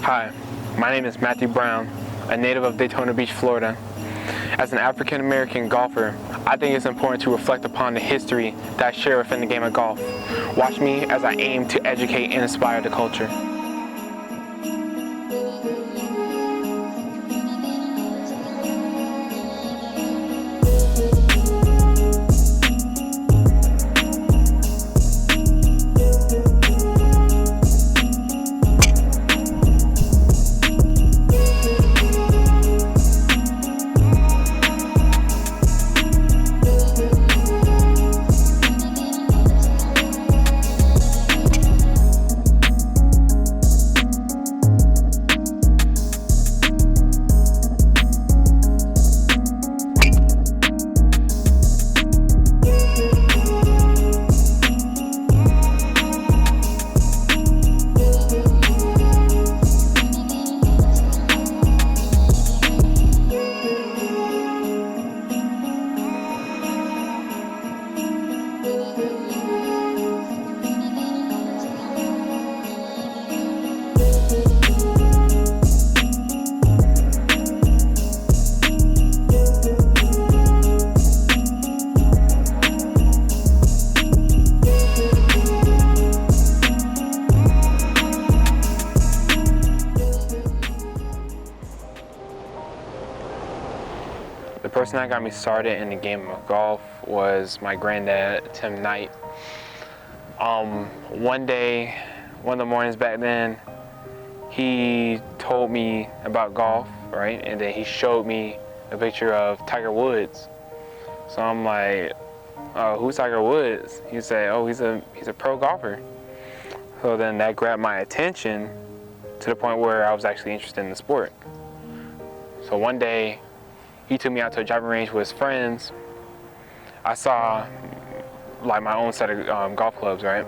Hi, my name is Matthew Brown, a native of Daytona Beach, Florida. As an African American golfer, I think it's important to reflect upon the history that I share within the game of golf. Watch me as I aim to educate and inspire the culture. The person that got me started in the game of golf was my granddad, Tim Knight. One day, one of the mornings back then, he told me about golf, right? And then he showed me a picture of Tiger Woods. So I'm like, oh, who's Tiger Woods? He said, oh, he's a pro golfer. So then that grabbed my attention to the point where I was actually interested in the sport. So one day, he took me out to a driving range with his friends. I saw like my own set of golf clubs, right?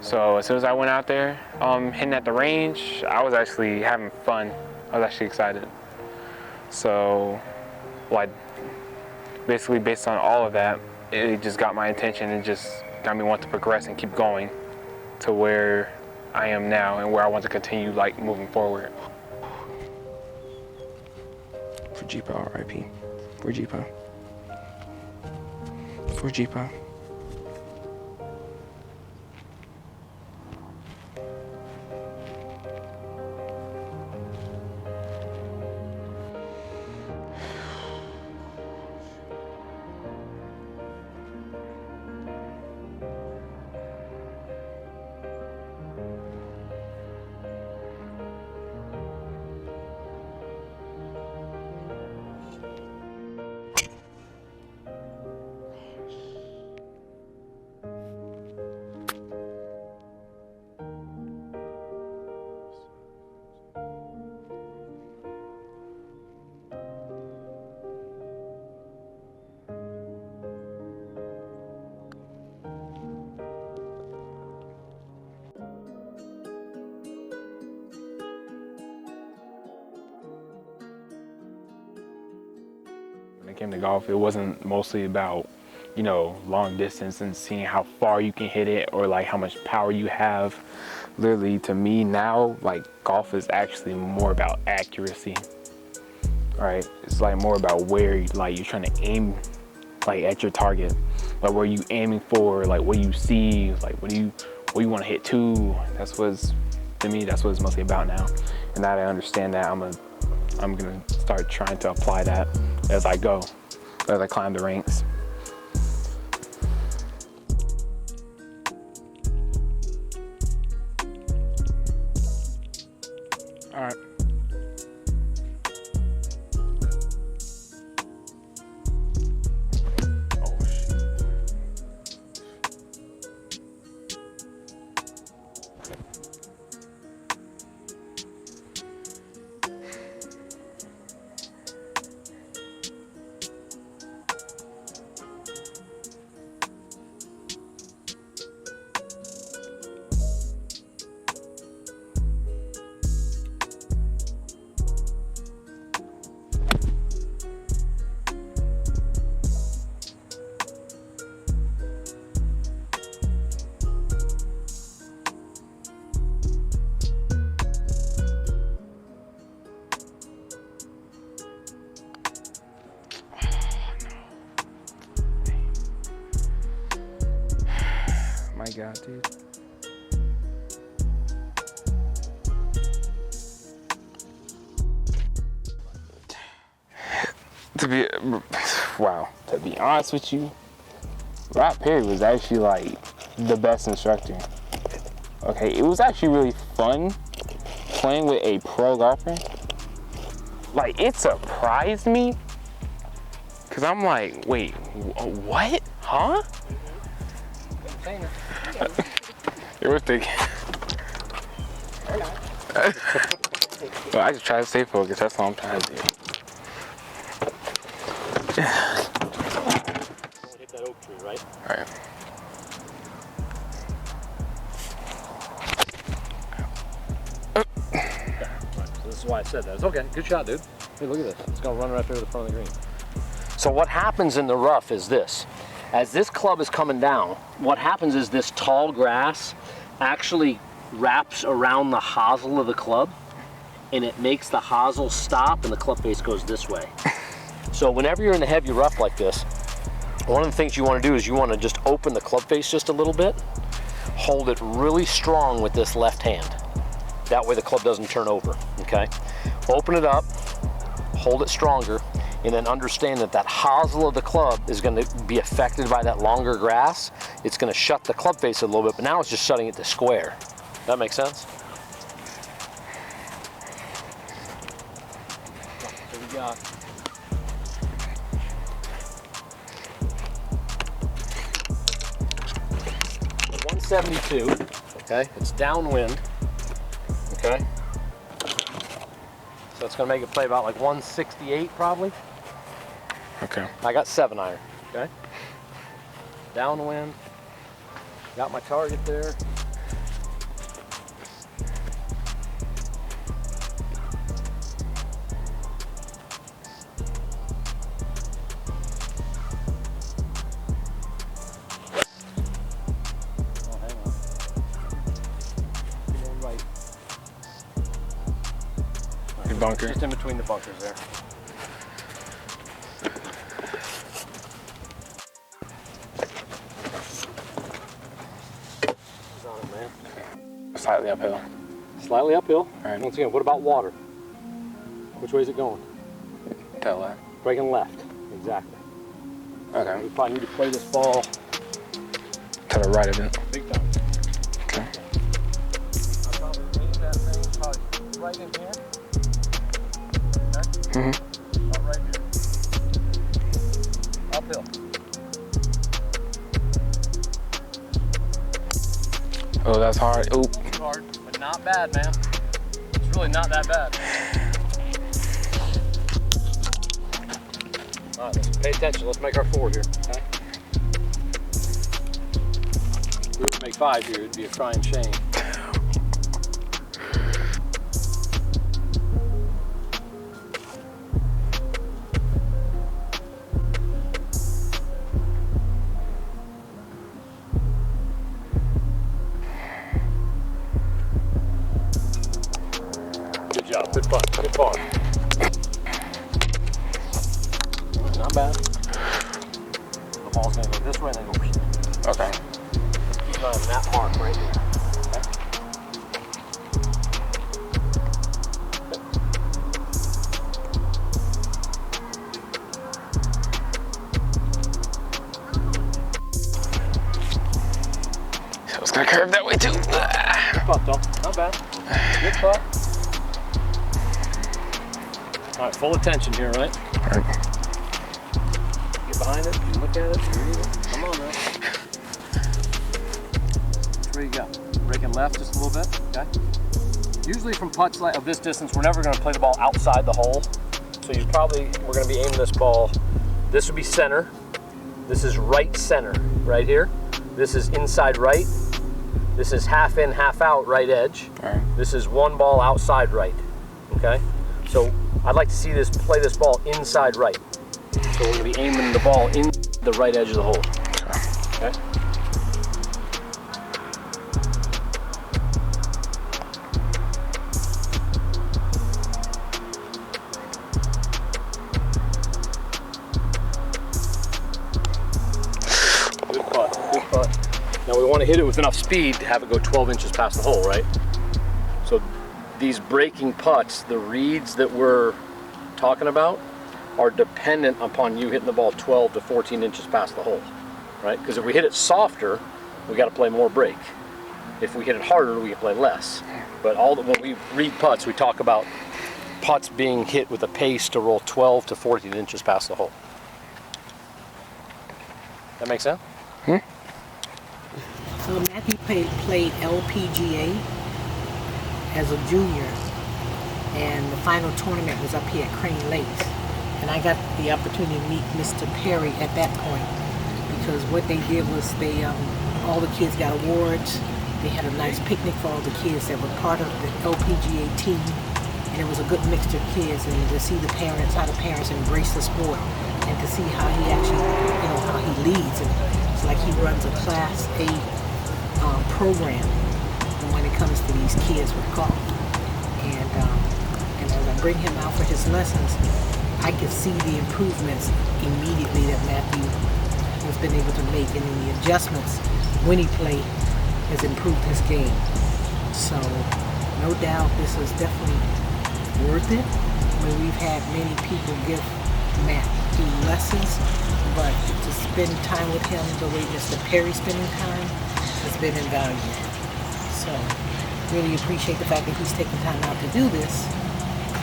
So as soon as I went out there, hitting at the range, I was actually having fun. I was actually excited. So like basically based on all of that, it just got my attention and just got me want to progress and keep going to where I am now and where I want to continue like moving forward. Jeepa, R.I.P. For Jeepa. For Jeepa. When it came to golf, it wasn't mostly about, you know, long distance and seeing how far you can hit it or like how much power you have. Literally, to me now, like golf is actually more about accuracy. Right? It's like more about where you're trying to aim like at your target. Like where you aiming for, like what you see, like what you want to hit to. To me, that's what it's mostly about now. And now that I understand that, I'm gonna start trying to apply that as I go, as I climb the ranks. All right. shot, dude. To be honest with you, Rob Perry was actually like the best instructor. Okay, it was actually really fun playing with a pro golfer. Like, it surprised me, cause I'm like, wait, what? Huh? It was big. Well, I just try to stay focused. That's all I'm trying to do. Hit that oak tree, right? All right. So this is why I said that. It's okay. Good shot, dude. Hey, look at this. It's going to run right through the front of the green. So what happens in the rough is this. As this club is coming down, what happens is this tall grass actually wraps around the hosel of the club, and it makes the hosel stop and the club face goes this way. So whenever you're in the heavy rough like this, one of the things you want to do is you want to just open the club face just a little bit, hold it really strong with this left hand. That way the club doesn't turn over, okay? Open it up, hold it stronger, and then understand that that hosel of the club is going to be affected by that longer grass. It's going to shut the club face a little bit, but now it's just shutting it to square. That make sense? So we got 172, okay? It's downwind, okay? So it's gonna make it play about like 168 probably. Okay. I got 7-iron, okay? Downwind, got my target there. Bunker. Just in between the bunkers there. What's on it, man? Slightly uphill. Slightly uphill. All right. Once again, what about water? Which way is it going? To the left. Breaking left. Exactly. Okay. We probably need to play this ball To the right of it. big time. Okay. I'll probably lean that thing probably right in here. Mm-hmm. About right here. Uphill. Oh, that's hard. Oop. It's hard, but not bad, man. It's really not that bad. All right, let's pay attention. Let's make our 4 here, okay? If we were to make 5 here, it'd be a crying shame. Good job, good putt, good par. Not bad. The ball's gonna go this way and then go. Okay. Keep an eye on that mark right here. So it's gonna curve that way too. Good putt though, not bad. Good putt. All right, full attention here, right? All right. Get behind it, you look at it, you read it. Come on, man. Where you go? Breaking left just a little bit, okay? Usually from putts like of this distance, we're never gonna play the ball outside the hole. So we're gonna be aiming this ball. This would be center. This is right center, right here. This is inside right. This is half in, half out, right edge. All right. This is one ball outside right, okay? So I'd like to see this play this ball inside right. So we're gonna be aiming the ball in the right edge of the hole, okay? Good putt, good putt. Now we want want to hit it with enough speed to have it go 12 inches past the hole, right? So these breaking putts, the reads that we're talking about, are dependent upon you hitting the ball 12 to 14 inches past the hole, right? Because if we hit it softer, we got to play more break. If we hit it harder, we can play less. But when we read putts, we talk about putts being hit with a pace to roll 12 to 14 inches past the hole. That make sense? So Matthew played LPGA as a junior, and the final tournament was up here at Crane Lakes. And I got the opportunity to meet Mr. Perry at that point, because what they did was they, all the kids got awards. They had a nice picnic for all the kids that were part of the LPGA team, and it was a good mixture of kids. And to see the parents, how the parents embrace the sport, and to see how he actually, how he leads. And it's like he runs a Class A program when it comes to these kids with golf. And as I bring him out for his lessons, I can see the improvements immediately that Matthew has been able to make, and then the adjustments when he plays has improved his game. So no doubt this is definitely worth it. I mean, we've had many people give Matthew lessons, but to spend time with him the way Mr. Perry's spending time has been invaluable. So really appreciate the fact that he's taking time out to do this,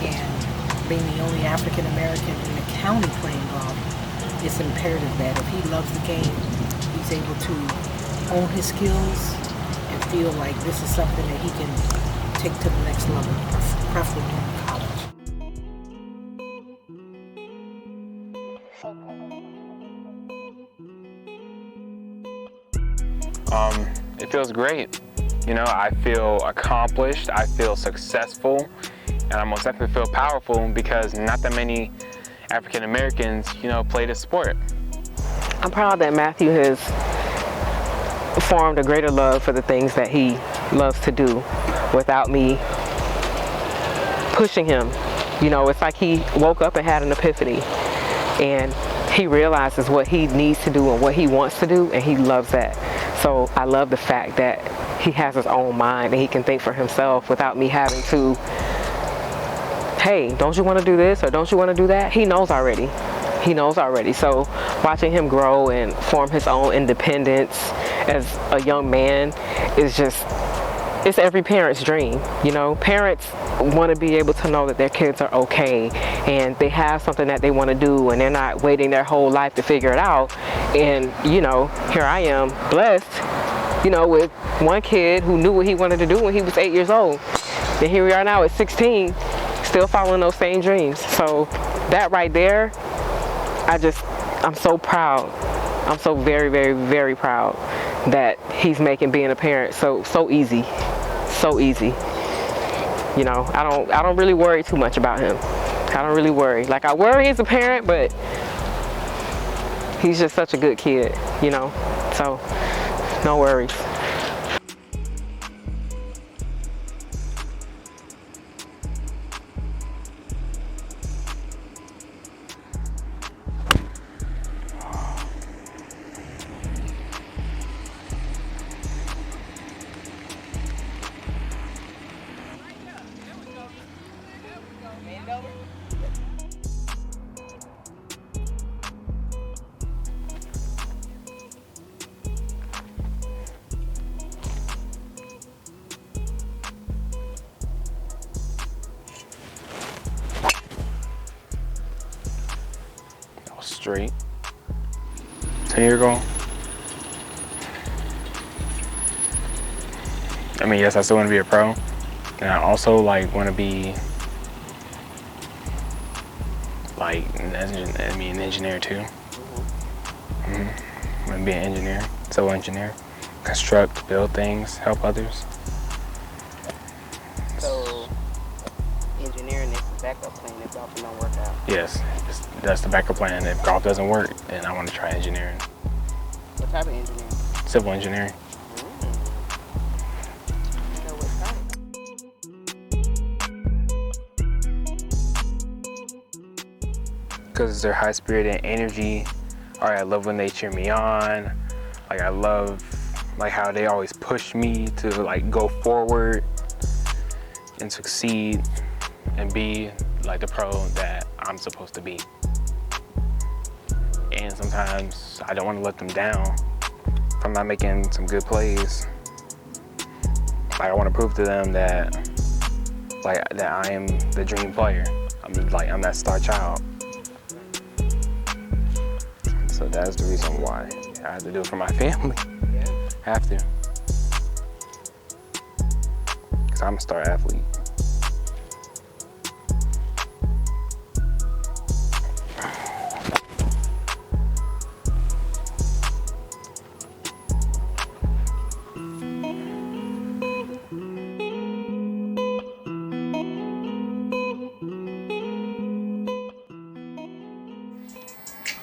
and being the only African American in the county playing golf, it's imperative that if he loves the game, he's able to own his skills and feel like this is something that he can take to the next level, preferably in college. It feels great. I feel accomplished, I feel successful, and I most definitely feel powerful because not that many African Americans, play this sport. I'm proud that Matthew has formed a greater love for the things that he loves to do without me pushing him. It's like he woke up and had an epiphany, and he realizes what he needs to do and what he wants to do, and he loves that. So I love the fact that he has his own mind and he can think for himself without me having to, hey, don't you want to do this or don't you want to do that? He knows already. So watching him grow and form his own independence as a young man is it's every parent's dream. Parents want to be able to know that their kids are okay and they have something that they want to do, and they're not waiting their whole life to figure it out. And here I am blessed, with one kid who knew what he wanted to do when he was 8 years old, and here we are now at 16, still following those same dreams. So that right there, I'm so proud. I'm so very, very, very proud that he's making being a parent so easy. So easy. I don't really worry too much about him. I don't really worry. Like, I worry as a parent, but he's just such a good kid, so no worries. Straight. 10-year goal. Yes, I still want to be a pro, and I also want to be an engineer too. I'm gonna be an engineer, civil engineer, construct, build things, help others. So engineering is the backup plan if golf don't work out. Yes, that's the backup plan. If golf doesn't work, then I want to try engineering. What type of engineering? Civil engineering. So what type? Because they're high spirited energy. I love when they cheer me on. I love like how they always push me to like go forward and succeed and be like the pro that I'm supposed to be. And sometimes I don't want to let them down if I'm not making some good plays. Like I want to prove to them that I am the dream player. I'm that star child. So that's the reason why I have to do it for my family. Have to. Because I'm a star athlete.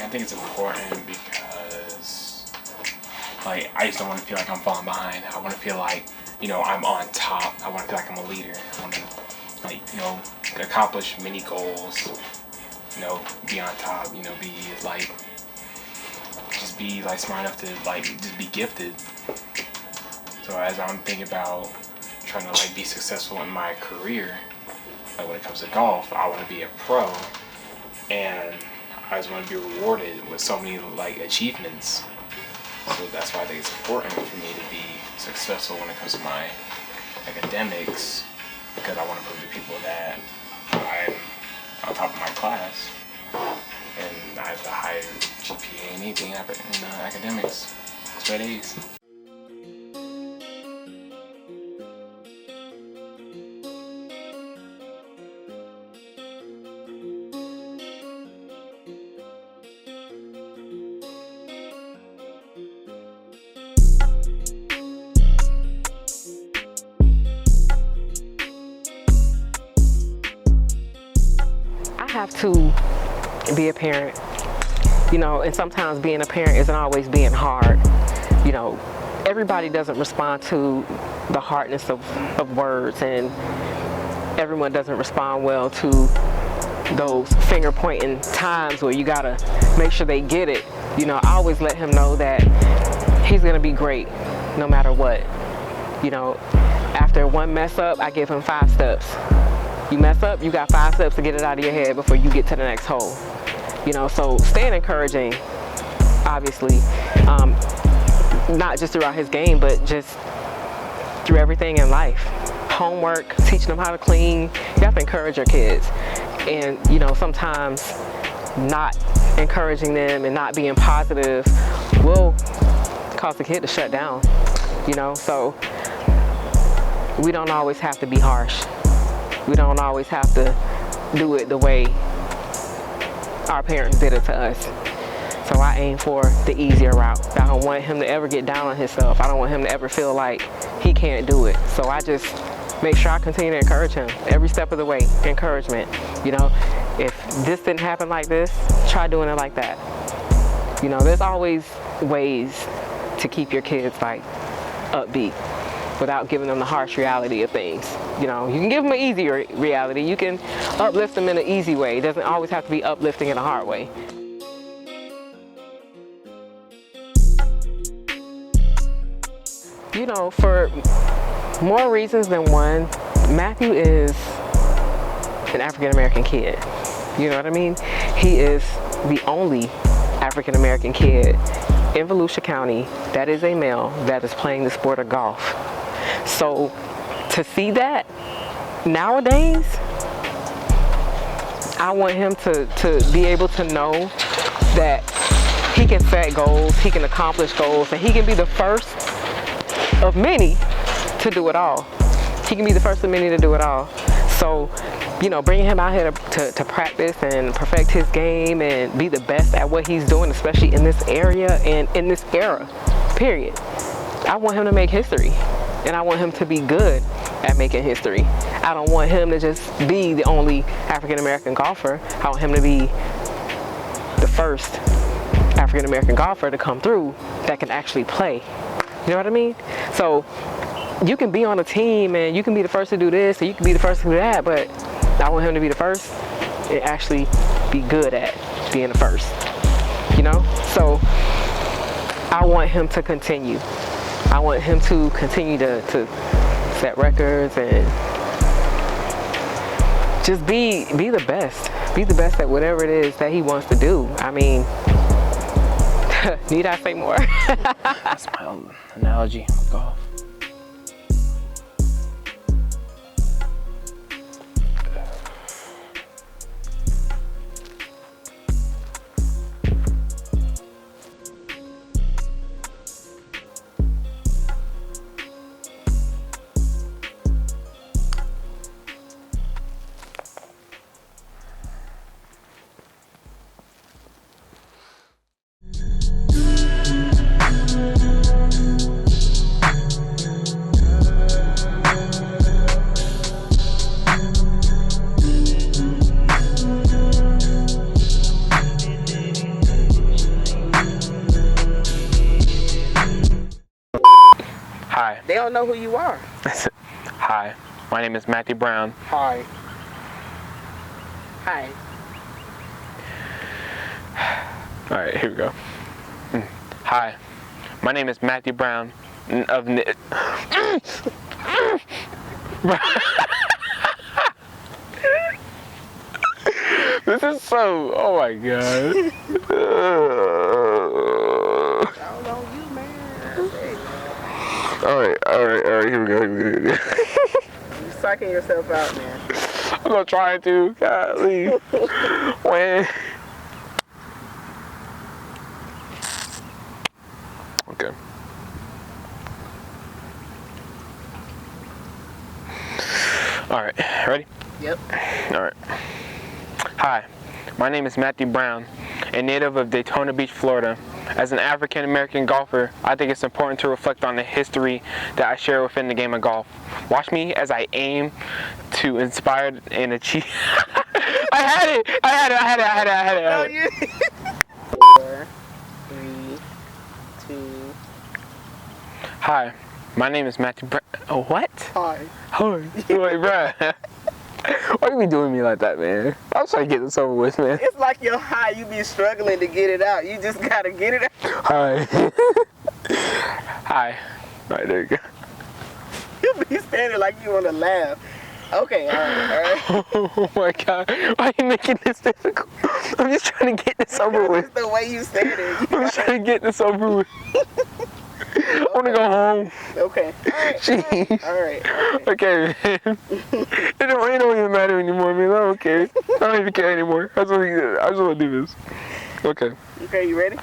I think it's important because, like, I just don't want to feel like I'm falling behind. I want to feel like, you know, I'm on top. I want to feel like I'm a leader. I want to, like, you know, accomplish many goals. You know, be on top. You know, be like, just be like smart enough to like just be gifted. So as I'm thinking about trying to like be successful in my career, like when it comes to golf, I want to be a pro, and I just want to be rewarded with so many like achievements. So that's why I think it's important for me to be successful when it comes to my academics, because I want to prove to people that I'm on top of my class and I have the higher GPA and anything in academics, straight A's. Have to be a parent, you know, and sometimes being a parent isn't always being hard. You know, everybody doesn't respond to the hardness of words, and everyone doesn't respond well to those finger pointing times where you gotta make sure they get it. You know, I always let him know that he's gonna be great no matter what. You know, after one mess up, I give him 5 steps. You mess up, you got 5 steps to get it out of your head before you get to the next hole. You know, so staying encouraging, obviously, not just throughout his game, but just through everything in life. Homework, teaching them how to clean. You have to encourage your kids. And, you know, sometimes not encouraging them and not being positive will cause the kid to shut down, you know, so we don't always have to be harsh. We don't always have to do it the way our parents did it to us. So I aim for the easier route. I don't want him to ever get down on himself. I don't want him to ever feel like he can't do it. So I just make sure I continue to encourage him every step of the way. Encouragement. You know, if this didn't happen like this, try doing it like that. You know, there's always ways to keep your kids like upbeat without giving them the harsh reality of things. You know, you can give them an easy reality. You can uplift them in an easy way. It doesn't always have to be uplifting in a hard way. You know, for more reasons than one, Matthew is an African-American kid. You know what I mean? He is the only African-American kid in Volusia County that is a male that is playing the sport of golf. So to see that nowadays, I want him to be able to know that he can set goals, he can accomplish goals, and he can be the first of many to do it all. He can be the first of many to do it all. So, you know, bringing him out here to practice and perfect his game and be the best at what he's doing, especially in this area and in this era, period. I want him to make history, and I want him to be good at making history. I don't want him to just be the only African-American golfer. I want him to be the first African-American golfer to come through that can actually play. You know what I mean? So you can be on a team and you can be the first to do this, or you can be the first to do that, but I want him to be the first and actually be good at being the first, you know? So I want him to continue I want him to continue to set records and just be the best. Be the best at whatever it is that he wants to do. I mean, need I say more? That's my own analogy with golf. Hi. They don't know who you are. Hi. My name is Matthew Brown. Hi. Hi. All right, here we go. Hi. My name is Matthew Brown of This is so, oh my god. I don't know you, man. All right, here we go. You're psyching yourself out, man. I'm gonna try to, golly. When? Okay. All right, ready? Yep. All right. Hi, my name is Matthew Brown, a native of Daytona Beach, Florida. As an African-American golfer, I think it's important to reflect on the history that I share within the game of golf. Watch me as I aim to inspire and achieve. I had it. No, you. 4, 3, 2. Hi, my name is Matthew Brown. Oh, what? Hi. Hi. Wait, bruh. Why you be doing me like that, man? I'm trying to get this over with, man. It's like you're high. You be struggling to get it out. You just gotta get it out. Hi. Hi. All right, there you go. You be standing like you wanna laugh. Okay, all right. Oh my god. Why are you making this difficult? I'm just trying to get this over with. It's the way you said it. I'm just trying to get this over with. I want to go home. Okay. Jeez. All right. Okay, man. It don't even matter anymore, man. I don't care. I don't even care anymore. I just want to do this. Okay. Okay, you ready?